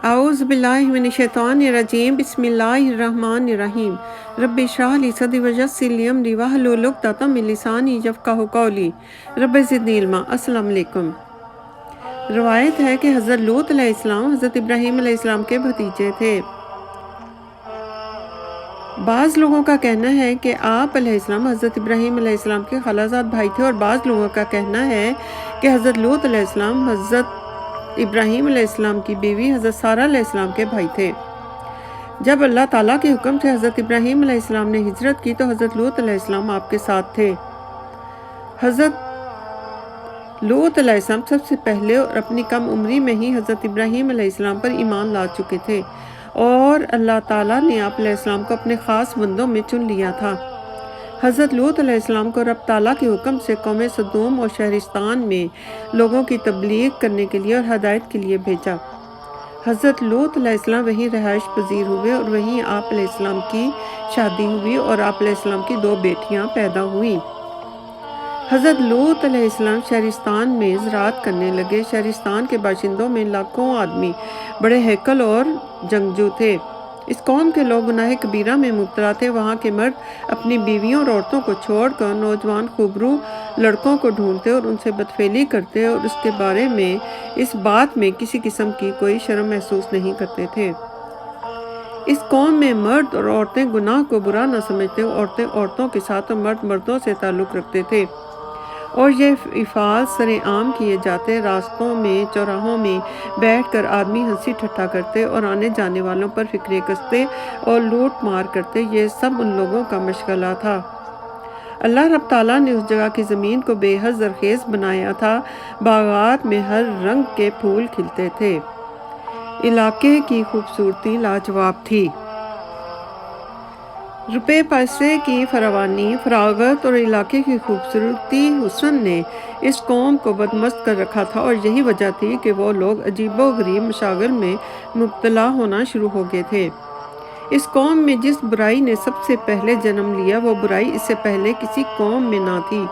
औज़ु बिल्लाहि मिनश्शैतानिर्रजीम बिस्मिल्लाहिर्रहमानिर्रहीम रब्बि इश्रह ली सदरी वयस्सिर ली अमरी वहलुल उक़दतम मिन लिसानी यफ़क़हू क़ौली रब्बि ज़िदनी इल्मा। अस्सलाम वालेकुम। रवायत है कि हज़रत लूत अलैहिस्सलाम हज़रत इब्राहीम अलैहिस्सलाम के भतीजे थे। बाज़ लोगों का कहना है कि आप अलैहिस्सलाम हज़रत इब्राहीम अलैहिस्सलाम के खालाजाद भाई थे, और बाज़ लोगों का कहना है कि हज़रत लूत अलैहिस्सलाम हज़रत इब्राहीम अलैहिस्सलाम की बीवी हज़रत सारा अलैहिस्सलाम के भाई थे। जब अल्लाह ताला के हुक्म से हज़रत इब्राहीम अलैहिस्सलाम ने हिजरत की तो हज़रत लूत अलैहिस्सलाम आपके साथ थे। हज़रत लूत अलैहिस्सलाम सबसे पहले और अपनी कम उम्री में ही हज़रत इब्राहीम अलैहिस्सलाम पर ईमान ला चुके थे, और अल्लाह ताला ने आप अलैहिस्सलाम को अपने ख़ास बंदों में चुन लिया था। हज़रत लूत अलैहिस्सलाम को रब ताला के हुक्म से कौम सदूम और शहरिस्तान में लोगों की तबलीग करने के लिए और हदायत के लिए भेजा। हज़रत लूत अलैहिस्सलाम वहीं रहाइश पजीर हुए और वहीं आप अलैहिस्सलाम की शादी हुई और आप अलैहिस्सलाम की 2 बेटियां पैदा हुईं। हज़रत लूत अलैहिस्सलाम शहरिस्तान में ज़राअत करने लगे। शहरिस्तान के बाशिंदों में लाखों आदमी बड़े हैकल और जंगजू थे। इस कौम के लोग गुनाह कबीरा में मुब्तला थे। वहाँ के मर्द अपनी बीवियों और औरतों को छोड़कर नौजवान खूबरू लड़कों को ढूंढते और उनसे बदफेली करते, और उसके बारे में इस बात में किसी किस्म की कोई शर्म महसूस नहीं करते थे। इस कौम में मर्द और औरतें गुनाह को बुरा न समझते। औरतें औरतों के साथ और मर्द मर्दों से ताल्लुक़ रखते थे, और ये इफ़ाल सरेआम किए जाते। रास्तों में चौराहों में बैठकर आदमी हंसी ठट्ठा करते और आने जाने वालों पर फिक्रे कसते और लूट मार करते। ये सब उन लोगों का मशगला था। अल्लाह रब ताला ने उस जगह की ज़मीन को बेहद ज़रख़ेज़ बनाया था। बागात में हर रंग के फूल खिलते थे। इलाके की खूबसूरती लाजवाब थी। रुपए पैसे की फरावानी, फरागत और इलाके की खूबसूरती हुस्न ने इस कौम को बदमस्त कर रखा था, और यही वजह थी कि वो लोग अजीबो-गरीब मशागिल में मुब्तला होना शुरू हो गए थे। इस कौम में जिस बुराई ने सबसे पहले जन्म लिया, वो बुराई इससे पहले किसी कौम में ना थी,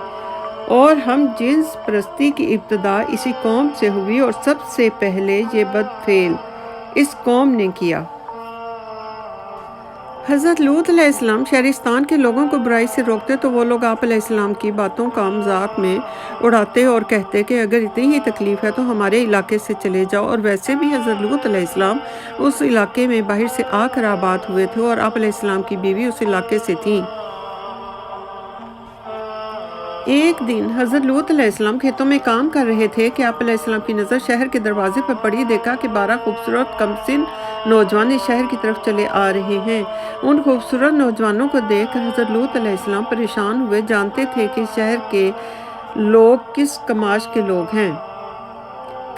और हम जिन्स परस्ती की इब्तिदा इसी कौम से हुई, और सबसे पहले ये बदफेल इस कौम ने किया। हज़रत लूत अलैहिस्सलाम शहरिस्तान के लोगों को बुराई से रोकते तो वो लोग आप अलैहिस्सलाम की बातों का मजाक में उड़ाते और कहते कि अगर इतनी ही तकलीफ़ है तो हमारे इलाके से चले जाओ। और वैसे भी हज़रत लूत अलैहिस्सलाम उस इलाके में बाहर से आकर आबाद हुए थे, और आप अलैहिस्सलाम की बीवी उस इलाके से थी। एक दिन हज़रत लूत अलैहिस्सलाम खेतों में काम कर रहे थे कि आप अलैहिस्सलाम की नज़र शहर के दरवाजे पर पड़ी। देखा कि 12 खूबसूरत कमसिन नौजवान इस शहर की तरफ चले आ रहे हैं। उन खूबसूरत नौजवानों को देखकर हज़रत लूत अलैहिस्सलाम परेशान हुए। जानते थे कि शहर के लोग किस कमाश के लोग हैं।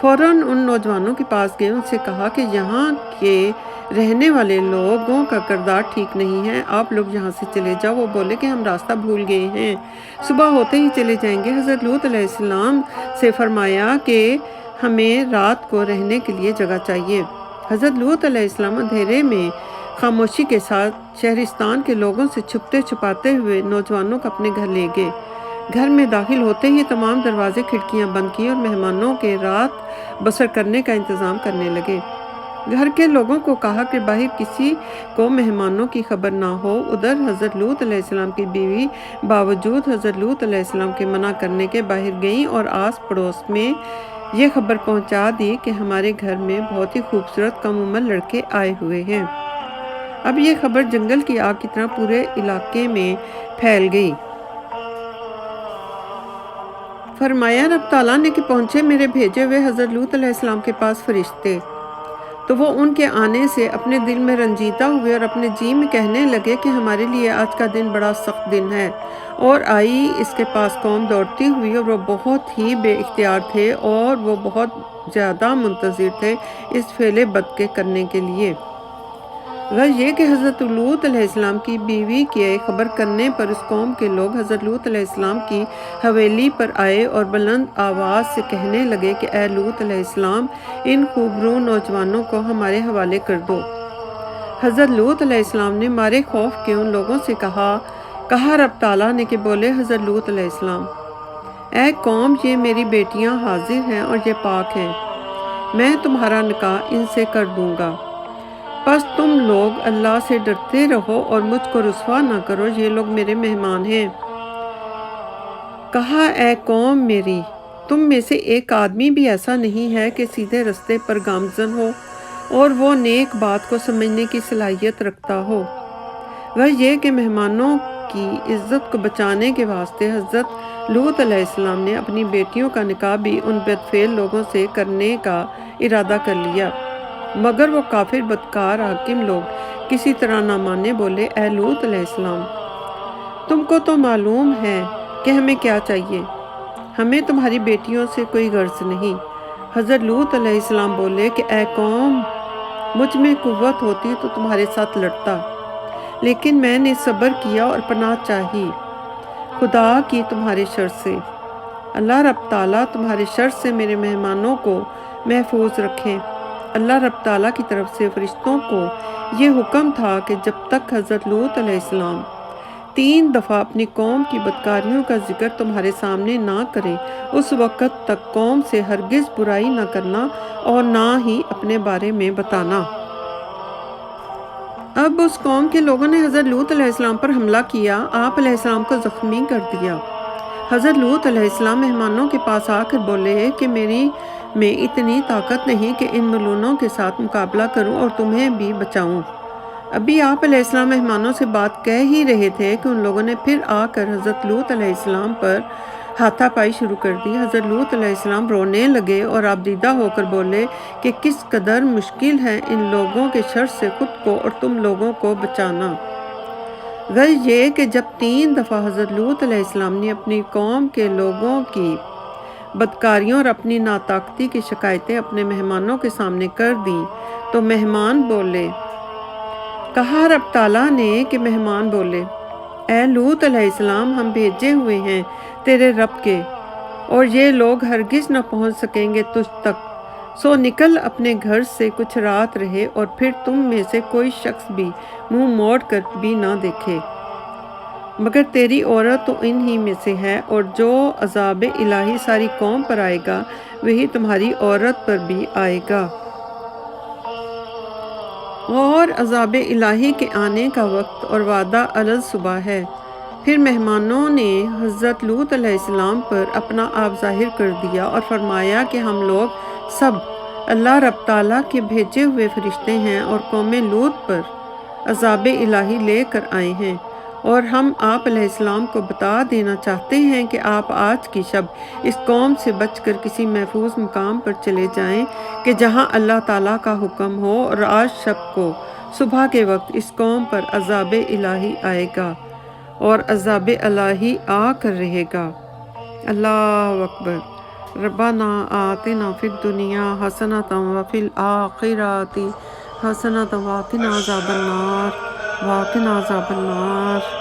फ़ौरन उन नौजवानों के पास गए, उनसे कहा कि यहाँ के रहने वाले लोगों का किरदार ठीक नहीं है, आप लोग यहाँ से चले जाओ। वो बोले कि हम रास्ता भूल गए हैं, सुबह होते ही चले जाएंगे। हज़रत लूत अलैहिस्सलाम से फरमाया कि हमें रात को रहने के लिए जगह चाहिए। हज़रत लूत अलैहिस्सलाम अंधेरे में खामोशी के साथ शहरिस्तान के लोगों से छुपते छुपाते हुए नौजवानों को अपने घर ले गए। घर में दाखिल होते ही तमाम दरवाजे खिड़कियां बंद की और मेहमानों के रात बसर करने का इंतज़ाम करने लगे। घर के लोगों को कहा कि बाहर किसी को मेहमानों की खबर ना हो। उधर हज़रत लूत अलैहिस्सलाम की बीवी बावजूद हज़रत लूत अलैहिस्सलाम के मना करने के बाहर गईं और आस पड़ोस में ये खबर पहुंचा दी कि हमारे घर में बहुत ही खूबसूरत कम उम्र लड़के आए हुए हैं। अब ये खबर जंगल की आग की तरह पूरे इलाके में फैल गई। फरमाया रब ताला ने कि पहुंचे मेरे भेजे हुए हज़रत लूत अलैहिस्सलाम के पास फरिश्ते, तो वो उनके आने से अपने दिल में रंजीदा हुए और अपने जी में कहने लगे कि हमारे लिए आज का दिन बड़ा सख्त दिन है। और आई इसके पास कौम दौड़ती हुई, और वो बहुत ही बेइख्तियार थे और वो बहुत ज़्यादा मुंतज़िर थे इस फेले बद के करने के लिए। वह ये कि हज़रत लूत अलैहिस्सलाम की बीवी के खबर करने पर उस कौम के लोग हज़रत लूत अलैहिस्सलाम की हवेली पर आए और बुलंद आवाज़ से कहने लगे कि ए लूत अलैहिस्सलाम, इन खूबरू नौजवानों को हमारे हवाले कर दो। हज़रत लूत अलैहिस्सलाम ने मारे खौफ के उन लोगों से कहा रब ताला ने कि बोले हज़रत लूत अलैहिस्सलाम, ए कौम, ये मेरी बेटियां हाजिर हैं और ये पाक हैं। میں تمہارا نکاح ان سے کر دوں گا۔ بس تم لوگ اللہ سے ڈرتے رہو اور مجھ کو رسوا نہ کرو، یہ لوگ میرے مہمان ہیں۔ کہا اے قوم میری، تم میں سے ایک آدمی بھی ایسا نہیں ہے کہ سیدھے رستے پر گامزن ہو اور وہ نیک بات کو سمجھنے کی صلاحیت رکھتا ہو۔ وہ یہ کہ مہمانوں کی عزت کو بچانے کے واسطے حضرت لوط علیہ السلام نے اپنی بیٹیوں کا نکاح بھی ان بدفعل لوگوں سے کرنے کا ارادہ کر لیا، مگر وہ کافر بدکار حاکم لوگ کسی طرح نہ مانے، بولے اے لوط علیہ السلام، تم کو تو معلوم ہے کہ ہمیں کیا چاہیے، ہمیں تمہاری بیٹیوں سے کوئی غرض نہیں۔ حضرت لوط علیہ السلام بولے کہ اے قوم، مجھ میں قوت ہوتی تو تمہارے ساتھ لڑتا، لیکن میں نے صبر کیا اور پناہ چاہی خدا کی تمہارے شر سے۔ اللہ رب تعالیٰ تمہارے شر سے میرے مہمانوں کو محفوظ رکھیں۔ اللہ رب تعالیٰ کی طرف سے فرشتوں کو یہ حکم تھا کہ جب تک حضرت لوط علیہ السلام 3 دفعہ اپنی قوم کی بدکاریوں کا ذکر تمہارے سامنے نہ کرے، اس وقت تک قوم سے ہرگز برائی نہ کرنا اور نہ ہی اپنے بارے میں بتانا۔ اب اس قوم کے لوگوں نے حضرت لوط علیہ السلام پر حملہ کیا، آپ علیہ السلام کو زخمی کر دیا۔ حضرت لوط علیہ السلام مہمانوں کے پاس آ کر بولے کہ میری میں اتنی طاقت نہیں کہ ان ملعونوں کے ساتھ مقابلہ کروں اور تمہیں بھی بچاؤں۔ ابھی آپ علیہ السلام مہمانوں سے بات کہہ ہی رہے تھے کہ ان لوگوں نے پھر آ کر حضرت لوط علیہ السلام پر ہاتھا پائی شروع کر دی۔ حضرت لوط علیہ السلام رونے لگے اور آبدیدہ ہو کر بولے کہ کس قدر مشکل ہے ان لوگوں کے شر سے خود کو اور تم لوگوں کو بچانا۔ وہ یہ کہ جب 3 دفعہ حضرت لوط علیہ السلام نے اپنی قوم کے لوگوں کی بدکاریوں اور اپنی ناطاقتی کی شکایتیں اپنے مہمانوں کے سامنے کر دیں تو مہمان بولے، کہا رب تعالیٰ نے کہ مہمان بولے اے لوط علیہ السلام، ہم بھیجے ہوئے ہیں تیرے رب کے، اور یہ لوگ ہرگز نہ پہنچ سکیں گے تجھ تک، سو نکل اپنے گھر سے کچھ رات رہے اور پھر تم میں سے کوئی شخص بھی منہ موڑ کر بھی نہ دیکھے، مگر تیری عورت تو انہی میں سے ہے، اور جو عذاب الہی ساری قوم پر آئے گا وہی تمہاری عورت پر بھی آئے گا۔ اور عذاب الہی کے آنے کا وقت اور وعدہ صبح ہے۔ پھر مہمانوں نے حضرت لوط علیہ السلام پر اپنا آپ ظاہر کر دیا اور فرمایا کہ ہم لوگ سب اللہ رب تعالیٰ کے بھیجے ہوئے فرشتے ہیں اور قوم لوط پر عذاب الہی لے کر آئے ہیں، اور ہم آپ علیہ السلام کو بتا دینا چاہتے ہیں کہ آپ آج کی شب اس قوم سے بچ کر کسی محفوظ مقام پر چلے جائیں کہ جہاں اللہ تعالیٰ کا حکم ہو، اور آج شب کو صبح کے وقت اس قوم پر عذاب الہی آئے گا اور عذاب الہی آ کر رہے گا۔ اللہ اکبر۔ ربنا آتنا فی الدنیا حسنۃ وفی الآخرۃ حسنۃ وقنا عذاب النار۔